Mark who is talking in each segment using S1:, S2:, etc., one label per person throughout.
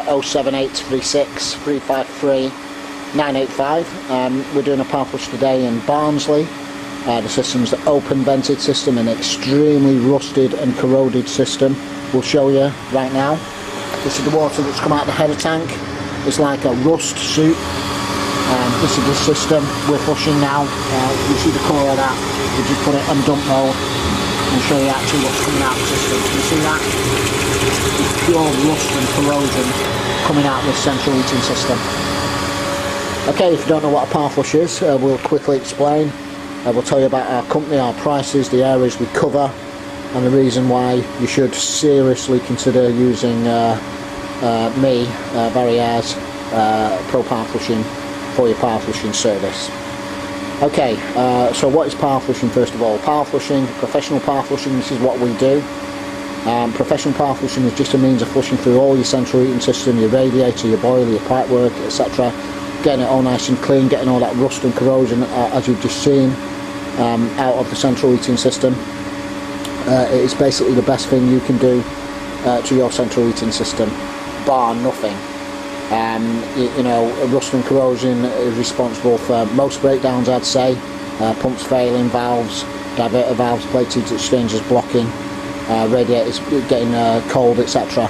S1: 07836 353 985. We're doing a power flush today in Barnsley. The system's an open vented system, an extremely rusted and corroded system. We'll show you right now. This is the water that's come out of the header tank. It's like a rust soup. This is the system we're flushing now. You see the core of that. We just put it on dump mode and show you actually what's coming out of the system. Can you see that? It's pure rust and corrosion coming out of this central heating system. Okay, if you don't know what a power flush is, we'll quickly explain. We'll tell you about our company, our prices, the areas we cover, and the reason why you should seriously consider using me, Barry Ayres, Pro-powerflushing for your power flushing service. Okay, so what is power flushing first of all? Power flushing, professional power flushing, this is what we do. Professional power flushing is just a means of flushing through all your central heating system, your radiator, your boiler, your pipework, etc. Getting it all nice and clean, getting all that rust and corrosion, as you've just seen, out of the central heating system. It is basically the best thing you can do to your central heating system, bar nothing. You know, rust and corrosion is responsible for most breakdowns, I'd say. Pumps failing, valves, diverter valves, plate heat exchangers blocking, radiators getting cold, etc.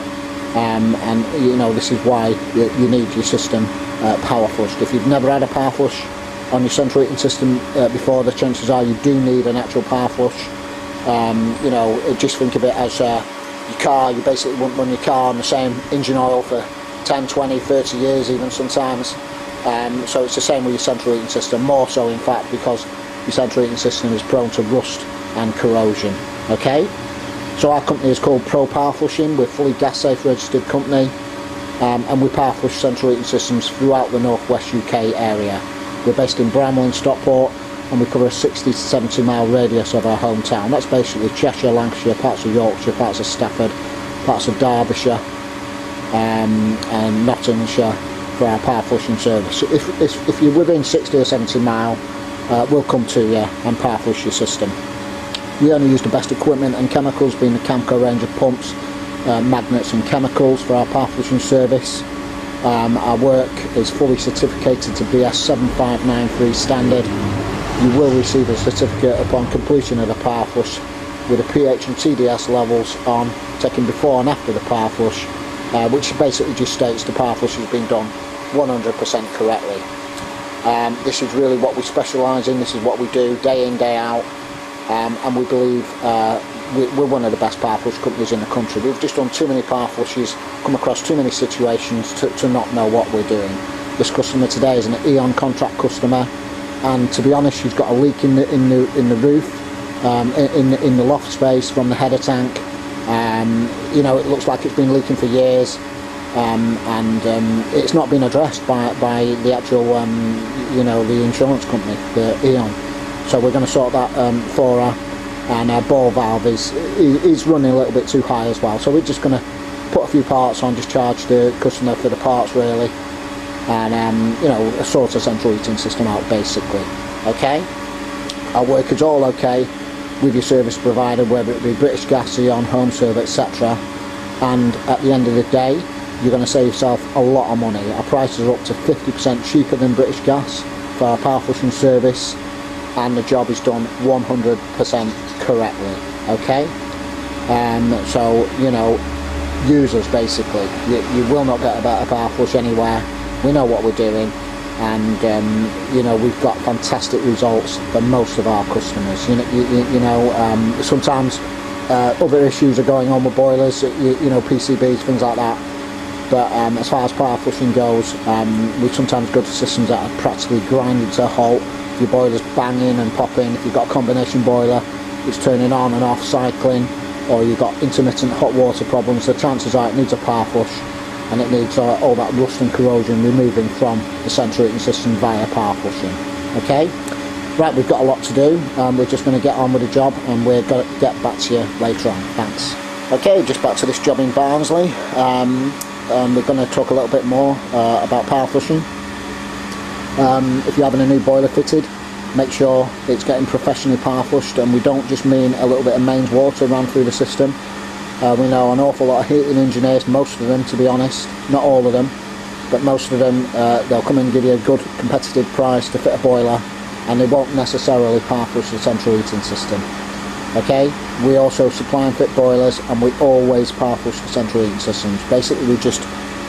S1: And you know, this is why you need your system power flushed. If you've never had a power flush on your central heating system before, the chances are you do need an actual power flush. You know, just think of it as your car. You basically wouldn't run your car on the same engine oil for 10, 20, 30 years even sometimes. So it's the same with your central heating system, more so in fact, because your central heating system is prone to rust and corrosion. Okay, so our company is called Pro-powerflushing. We're a fully gas safe registered company, and we power flush central heating systems throughout the northwest UK area. We're based in Bramwell and Stockport, and we cover a 60 to 70 mile radius of our hometown. That's basically Cheshire, Lancashire, parts of Yorkshire, parts of Stafford, parts of Derbyshire, and Nottinghamshire for our power flushing service. So if you're within 60 or 70 mile, we'll come to you and power flush your system. We only use the best equipment and chemicals, being the Camco range of pumps, magnets and chemicals for our power flushing service. Our work is fully certificated to BS 7593 standard. You will receive a certificate upon completion of the power flush with the pH and TDS levels on, taken before and after the power flush, which basically just states the power flush has been done 100% correctly. This is really what we specialise in. This is what we do day in, day out, and we believe we're one of the best power flush companies in the country. We've just done too many power flushes, come across too many situations to not know what we're doing. This customer today is an Eon contract customer, and to be honest, she's got a leak in the roof, in the loft space from the header tank. You know, it looks like it's been leaking for years, and it's not been addressed by the actual you know, the insurance company, the Eon. So we're going to sort that for her, and our ball valve is running a little bit too high as well. So we're just going to put a few parts on, just charge the customer for the parts really, and you know, sort a central heating system out basically. Okay, our work is all okay with your service provider, whether it be British Gas, Eon, Home Serve, etc. And at the end of the day, you're going to save yourself a lot of money. Our prices are up to 50% cheaper than British Gas for our power flushing service, and the job is done 100% correctly. Okay, so you know, use us basically. You will not get a better power flush anywhere. We know what we're doing, and you know, we've got fantastic results for most of our customers. You know, sometimes other issues are going on with boilers, you know, PCBs, things like that. But as far as power flushing goes, we sometimes go to systems that are practically grinding to a halt. Your boiler's banging and popping. If you've got a combination boiler, it's turning on and off, cycling, or you've got intermittent hot water problems, the chances are it needs a power flush, and it needs all that rust and corrosion removing from the central heating system via power flushing. Okay, right, we've got a lot to do. We're just going to get on with the job, and we're going to get back to you later on. Thanks. Okay, just back to this job in Barnsley. We're going to talk a little bit more about power flushing. If you're having a new boiler fitted, make sure it's getting professionally power flushed, and we don't just mean a little bit of mains water ran through the system. We know an awful lot of heating engineers, most of them to be honest, not all of them, but most of them, they'll come and give you a good competitive price to fit a boiler, and they won't necessarily power flush the central heating system. Okay, we also supply and fit boilers, and we always power flush the central heating systems. Basically, we just,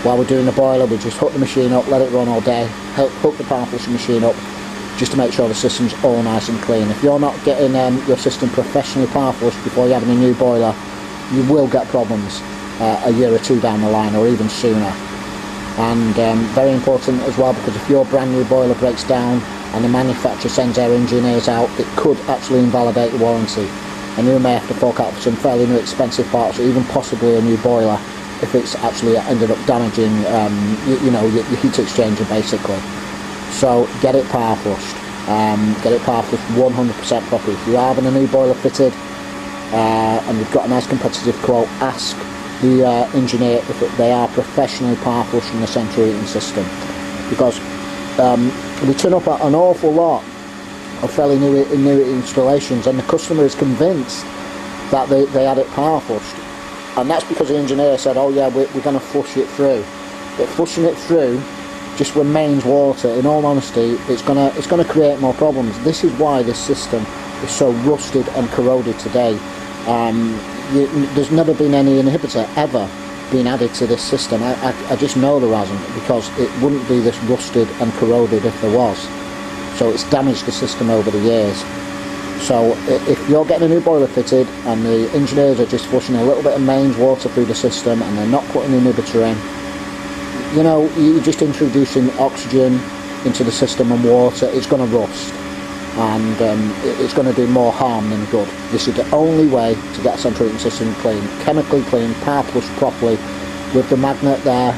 S1: while we're doing the boiler, we just hook the machine up, let it run all day, hook the power flushing machine up, just to make sure the system's all nice and clean. If you're not getting your system professionally power flushed before you're having a new boiler, you will get problems a year or two down the line, or even sooner. And very important as well, because if your brand new boiler breaks down and the manufacturer sends their engineers out, it could actually invalidate the warranty, and you may have to fork out for some fairly new expensive parts, or even possibly a new boiler, if it's actually ended up damaging you know, your heat exchanger basically. So get it power flushed. Get it power flushed 100% properly. If you're having a new boiler fitted and you've got a nice competitive quote, ask the engineer if they are professionally power flushing the central heating system, because we turn up at an awful lot of fairly new installations, and the customer is convinced that they had it power flushed, and that's because the engineer said, oh yeah, we're going to flush it through. But flushing it through just remains water. In all honesty, it's gonna create more problems. This is why this system is so rusted and corroded today. There's never been any inhibitor ever been added to this system. I just know there hasn't, because it wouldn't be this rusted and corroded if there was. So it's damaged the system over the years. So if you're getting a new boiler fitted and the engineers are just flushing a little bit of mains water through the system and they're not putting an inhibitor in, you know, you're just introducing oxygen into the system and water. It's going to rust, and it's going to do more harm than good. This is the only way to get a central heating system clean, chemically clean, power flushed properly, with the magnet there.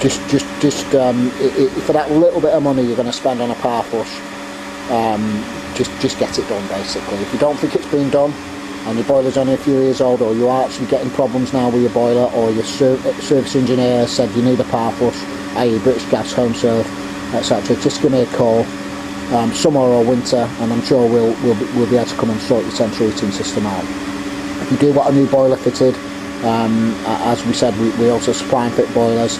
S1: For that little bit of money you're going to spend on a power flush, just get it done basically. If you don't think it's been done, and your boiler's only a few years old, or you are actually getting problems now with your boiler, or your service engineer said you need a power flush, i.e. British Gas, Home Serve, etc., just give me a call, summer or winter, and I'm sure we'll be able to come and sort your central heating system out. If you do want a new boiler fitted, as we said, we also supply and fit boilers.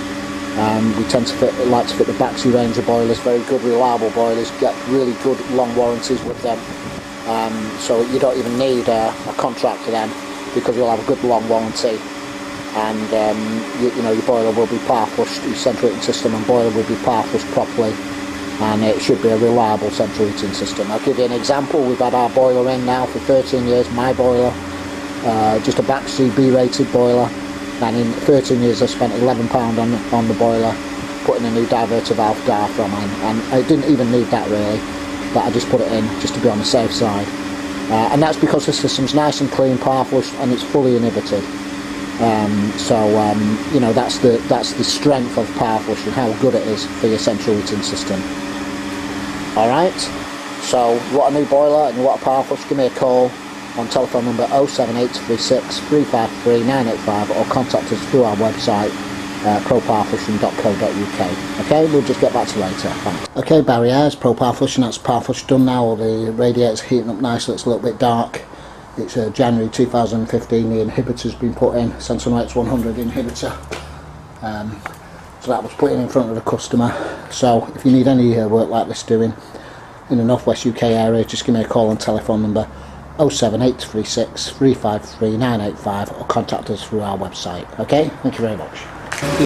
S1: We tend to like to fit the Baxi range of boilers, very good reliable boilers, get really good long warranties with them. So you don't even need a contract for them, because you'll have a good long warranty, and you know, your boiler will be power flushed, your central heating system and boiler will be power flushed properly, and it should be a reliable central heating system. I'll give you an example. We've had our boiler in now for 13 years, my boiler, just a Baxi B-rated boiler, and in 13 years I spent £11 on the boiler, putting a new diverter valve diaphragm in, and I didn't even need that really, but I just put it in just to be on the safe side, and that's because the system's nice and clean, power flushed, and it's fully inhibited. You know, that's the strength of power flushing, how good it is for your central heating system. Alright, so you want a new boiler and you want a power flush, give me a call on telephone number 07836 353 985, or contact us through our website, pro-powerflushing.co.uk. Okay, we'll just get back to you later. Thanks. Okay, Barry Ayres, Pro Power Flushing. That's power flush done now. All the radiator's heating up nicely. It's a little bit dark. It's January 2015. The inhibitor's been put in, Sentinel X100 inhibitor. So that was put in front of the customer. So if you need any work like this doing in the Northwest UK area, just give me a call on telephone number 07836 353 985, or contact us through our website. Okay, thank you very much.